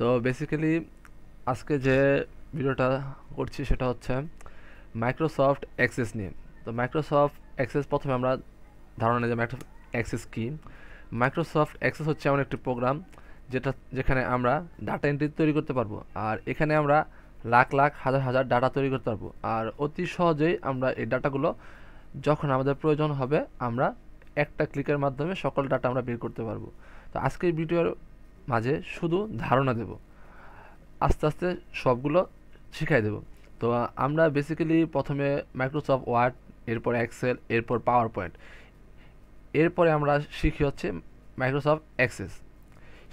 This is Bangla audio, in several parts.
তো বেসিক্যালি আজকে যে ভিডিওটা করছি সেটা হচ্ছে মাইক্রোসফট অ্যাক্সেস নিয়ে। তো মাইক্রোসফট অ্যাক্সেস প্রথমে আমরা ধারণা যে মাইক্রোসফট অ্যাক্সেস কি। মাইক্রোসফট অ্যাক্সেস হচ্ছে এমন একটি প্রোগ্রাম যেখানে আমরা ডাটা এন্ট্রি তৈরি করতে পারবো, আর এখানে আমরা লাখ লাখ হাজার হাজার ডাটা তৈরি করতে পারবো, আর অতি সহজেই আমরা এই ডাটাগুলো যখন আমাদের প্রয়োজন হবে আমরা একটা ক্লিকের মাধ্যমে সকল ডাটা আমরা বের করতে পারবো। তো আজকের ভিডিওর মাঝে শুধু ধারণা দেব, আস্তে আস্তে সবগুলো শিখাই দেব। তো আমরা বেসিক্যালি প্রথমে মাইক্রোসফট ওয়ার্ড, এরপর এক্সেল, এরপর পাওয়ার পয়েন্ট, এরপরে আমরা শিখি হচ্ছে মাইক্রোসফট অ্যাক্সেস।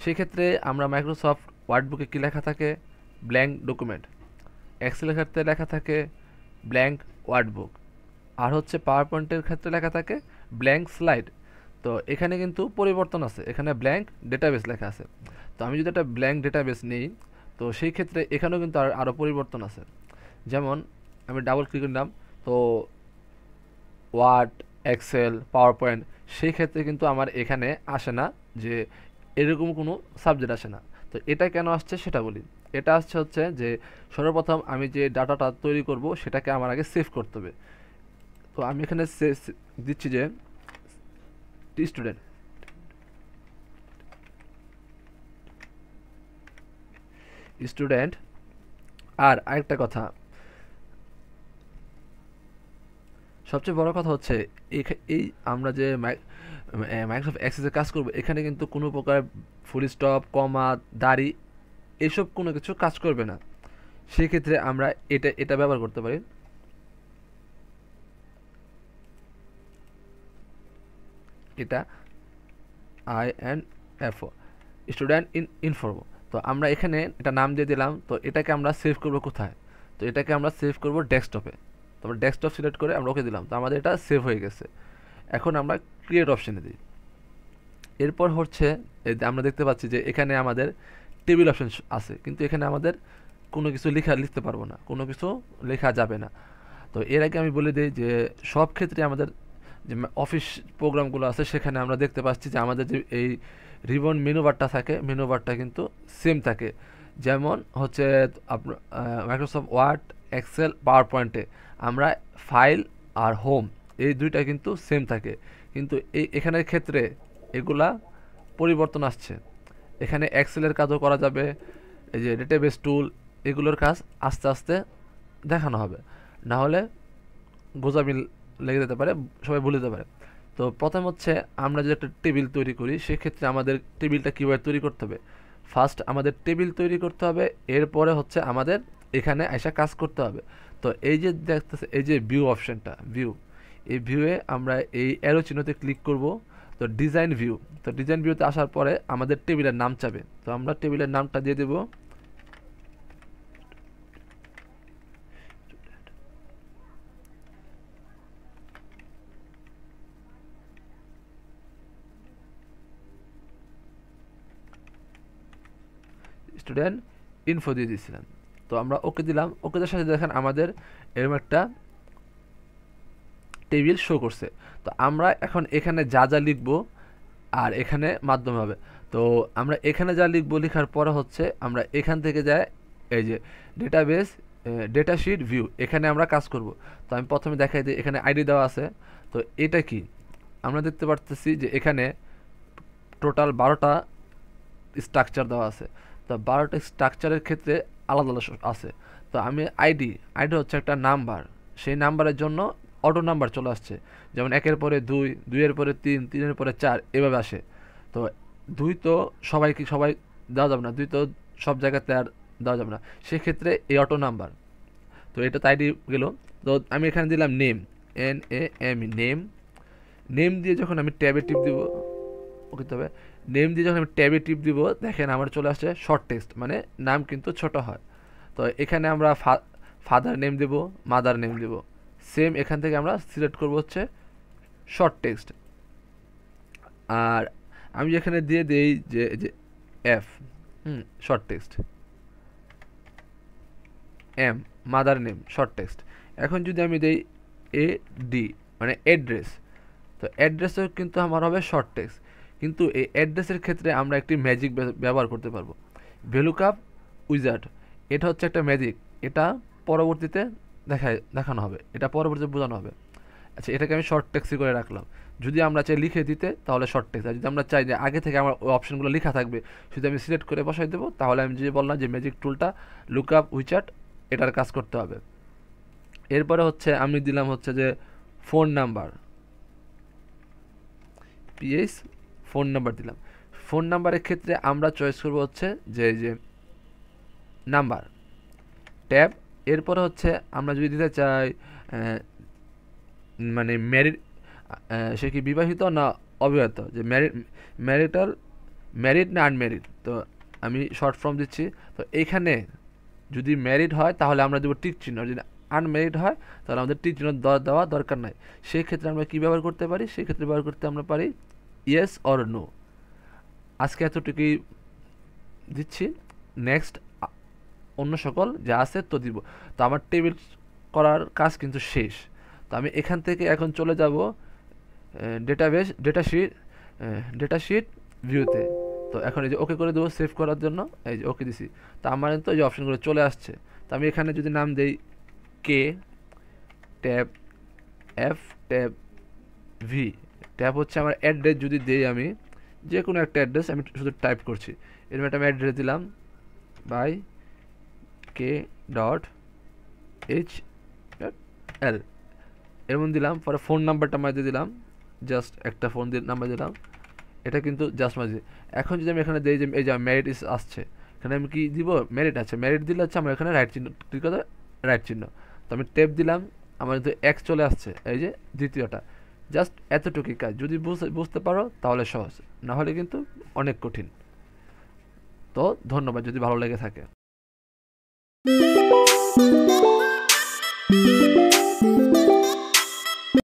সেক্ষেত্রে আমরা মাইক্রোসফট ওয়ার্ড বুকে কী লেখা থাকে, ব্ল্যাঙ্ক ডকুমেন্ট। এক্সেলের ক্ষেত্রে লেখা থাকে ব্ল্যাঙ্ক ওয়ার্ড বুক, আর হচ্ছে পাওয়ার পয়েন্টের ক্ষেত্রে লেখা থাকে ব্ল্যাঙ্ক স্লাইড। তো এখানে কিন্তু পরিবর্তন আছে, এখানে ব্ল্যাঙ্ক ডেটাবেস লেখা আছে। তো আমি যদি একটা ব্ল্যাঙ্ক ডেটাবেস নিই, তো সেই ক্ষেত্রে এখানেও কিন্তু আরও পরিবর্তন আছে। যেমন আমি ডাবল ক্লিক করলাম, তো ওয়ার্ড, এক্সেল, পাওয়ার পয়েন্ট, সেই ক্ষেত্রে কিন্তু আমার এখানে আসে না যে এরকম কোনো সাবজেক্ট আসে না। তো এটা কেন আসছে সেটা বলি। এটা আসছে হচ্ছে যে সর্বপ্রথম আমি যে ডাটাটা তৈরি করব সেটাকে আমার আগে সেভ করতে হবে। তো আমি এখানে দিচ্ছি যে স্টুডেন্ট, স্টুডেন্ট। আর আরেকটা কথা, সবচেয়ে বড় কথা হচ্ছে এই আমরা যে মাইক্রোসফট অ্যাক্সেসে কাজ করব, এখানে কিন্তু কোনো প্রকার ফুল স্টপ, কমা, দাড়ি এসব কোনো কিছু কাজ করবে না। সেই ক্ষেত্রে আমরা এটা ব্যবহার করতে পারি। এটা INFO, স্টুডেন্ট ইনফো। তো আমরা এখানে এটা নাম দিয়ে দিলাম। তো এটাকে আমরা সেভ করব কোথায়? তো এটাকে আমরা সেভ করব ডেস্কটপে। তো আমরা ডেস্কটপ সিলেক্ট করে আমরা ওকে দিলাম, তো আমাদের এটা সেভ হয়ে গেছে। এখন আমরা ক্রিয়েট অপশানে দিই। এরপর হচ্ছে আমরা দেখতে পাচ্ছি যে এখানে আমাদের টেবিল অপশন আছে, কিন্তু এখানে আমাদের কোনো কিছু লিখতে পারবো না, কোনো কিছু লেখা যাবে না। তো এর আগে আমি বলে দিই যে সব ক্ষেত্রে আমাদের যে অফিস প্রোগ্রামগুলো আছে সেখানে আমরা দেখতে পাচ্ছি যে আমাদের যে এই রিবন মেনু বারটা থাকে, মেনু বারটা কিন্তু সেম থাকে। যেমন হচ্ছে আপনার মাইক্রোসফট ওয়ার্ড, এক্সেল, পাওয়ার পয়েন্টে আমরা ফাইল আর হোম এই দুইটা কিন্তু সেম থাকে, কিন্তু এখানের ক্ষেত্রে এগুলা পরিবর্তন আসছে। এখানে এক্সেলের কাজও করা যাবে, এই যে ডেটাবেস টুল, এগুলোর কাজ আস্তে আস্তে দেখানো হবে, না হলে গোজামিল লেগে যেতে পারে, সবাই ভুলে যেতে পারে। তো প্রথম হচ্ছে আমরা যদি একটা টেবিল তৈরি করি, সেক্ষেত্রে আমাদের টেবিলটা কীভাবে তৈরি করতে হবে। ফার্স্ট আমাদের টেবিল তৈরি করতে হবে, এরপরে হচ্ছে আমাদের এখানে এসে কাজ করতে হবে। তো এই যে দেখতেছে এই যে ভিউ অপশানটা, ভিউ, এই ভিউয়ে আমরা এই অ্যারো চিহ্নতে ক্লিক করব। তো ডিজাইন ভিউ, তো ডিজাইন ভিউতে আসার পরে আমাদের টেবিলের নাম চাবে, তো আমরা টেবিলের নামটা দিয়ে দেব স্টুডেন্ট ইনফো দিয়ে দিয়েছিলাম। তো আমরা ওকে দিলাম, ওকে দেওয়ার সাথে দেখেন আমাদের এরকম একটা টেবিল শো করছে। তো আমরা এখন এখানে যা যা লিখবো আর এখানে মাধ্যমে হবে। তো আমরা এখানে যা লিখবো, লেখার পরে হচ্ছে আমরা এখান থেকে যাই এই যে ডেটাবেস, ডেটা শিট ভিউ, এখানে আমরা কাজ করব। তো আমি প্রথমে দেখাই দিই, এখানে আইডি দেওয়া আছে। তো এটা কি আমরা দেখতে পারতেছি যে এখানে টোটাল 12টা স্ট্রাকচার দেওয়া আছে। তো 12টা স্ট্রাকচারের ক্ষেত্রে আলাদা আলাদা আছে। তো আমি আইডি হচ্ছে একটা নাম্বার, সেই নাম্বারের জন্য অটো নাম্বার চলে আসছে, যেমন 1-এর পরে 2, 2-এর পরে 3, 3-এর পরে 4 এভাবে আসে। তো 2 তো সবাই দেওয়া যাবে না, 2 তো সব জায়গাতে আর দেওয়া যাবে না, সেক্ষেত্রে এই অটো নাম্বার। তো এটা তো আইডি গেল। তো আমি এখানে দিলাম নেম, NAME, নেম। নেম দিয়ে যখন আমি ট্যাবে টিপ দিব, ওকে, তবে নেম দিয়ে যখন আমি ট্যাবে টিপ দিব, দেখেন আমার চলে আসছে শর্ট টেক্সট, মানে নাম কিন্তু ছোট হয়। তো এখানে আমরা ফাদার নেম দেব, মাদার নেম দেব, সেম এখান থেকে আমরা সিলেক্ট করব হচ্ছে শর্ট টেক্সট। আর আমি এখানে দিয়ে দিই যে F, short text, M mother name short text. এখন যদি আমি দিই AD মানে অ্যাড্রেস, তো অ্যাড্রেসও কিন্তু আমার হবে শর্ট টেক্সট। কিন্তু এই অ্যাড্রেসের ক্ষেত্রে আমরা একটি ম্যাজিক ব্যবহার করতে পারবো। ভেলুকাপ উইজার্ড, এটা হচ্ছে একটা ম্যাজিক, এটা পরবর্তীতে দেখানো হবে, এটা পরবর্তীতে বোঝানো হবে। আচ্ছা, এটাকে আমি শর্ট টেক্সট করে রাখলাম। যদি আমরা চাই লিখে দিতে তাহলে শর্ট টেক্সট, আর যদি আমরা চাই যে আগে থেকে আমার ওই অপশনগুলো লেখা থাকবে, শুধু আমি সিলেক্ট করে বসাই দেবো, তাহলে আমি যে বললাম যে ম্যাজিক টুলটা লুকআপ উইচার্ট এটার কাজ করতে হবে। এরপরে হচ্ছে আমি দিলাম হচ্ছে যে phone number, PS phone number দিলাম। ফোন নাম্বারের ক্ষেত্রে আমরা চয়েস করব হচ্ছে যে নাম্বার ট্যাব। এরপরে হচ্ছে আমরা যদি দিতে চাই মানে ম্যারিড, সে কি বিবাহিত না অবিবাহিত, যে ম্যারিড না আনম্যারিড, তো আমি শর্ট ফর্ম দিচ্ছি। তো এইখানে যদি ম্যারিড হয় তাহলে আমরা দেবো টিক চিহ্ন, যদি আনম্যারিড হয় তাহলে আমাদের টিক চিহ্ন দেওয়া দরকার নাই। সেই ক্ষেত্রে আমরা কী ব্যবহার করতে পারি, সেই ক্ষেত্রে ব্যবহার করতে আমরা পারি ইয়েস অর নো। আজকে এতটুকুই দিচ্ছি, নেক্সট অন্য সকল যা আছে তো দিব। তো আমার টেবিল করার কাজ কিন্তু শেষ। তো আমি এখান থেকে এখন চলে যাব ডেটাশিট ভিউতে। তো এখন এই যে ওকে করে দেবো সেভ করার জন্য, এই যে ওকে দিছি। তো আমার কিন্তু এই যে অপশানগুলো চলে আসছে। তো আমি এখানে যদি নাম দেই কে tab F tab V, tab হচ্ছে আমার অ্যাড্রেস, যদি দেই আমি যে কোনো একটা অ্যাড্রেস আমি শুধু টাইপ করছি, এরকম একটা আমি অ্যাড্রেস দিলাম বাই কে ডট এইচ এল এরকম দিলাম। পরে ফোন নাম্বারটা মাঝে দিলাম, জাস্ট একটা ফোন নাম্বার দিলাম, এটা কিন্তু জাস্ট মাঝে। এখন যদি আমি এখানে দিই যে এই যে ম্যারিড ইস আসছে, এখানে আমি কি দিব, ম্যারিড আছে, ম্যারিড দিলে হচ্ছে আমার এখানে রাইট চিহ্ন, ঠিক আছে, রাইট চিহ্ন। তো আমি টেপ দিলাম, আমার কিন্তু এক্স চলে আসছে, এই যে দ্বিতীয়টা। জাস্ট এতটুকুই কাজ, যদি বুঝতে পারো তাহলে সহজ, না হলে কিন্তু অনেক কঠিন। তো ধন্যবাদ যদি ভালো লেগে থাকে।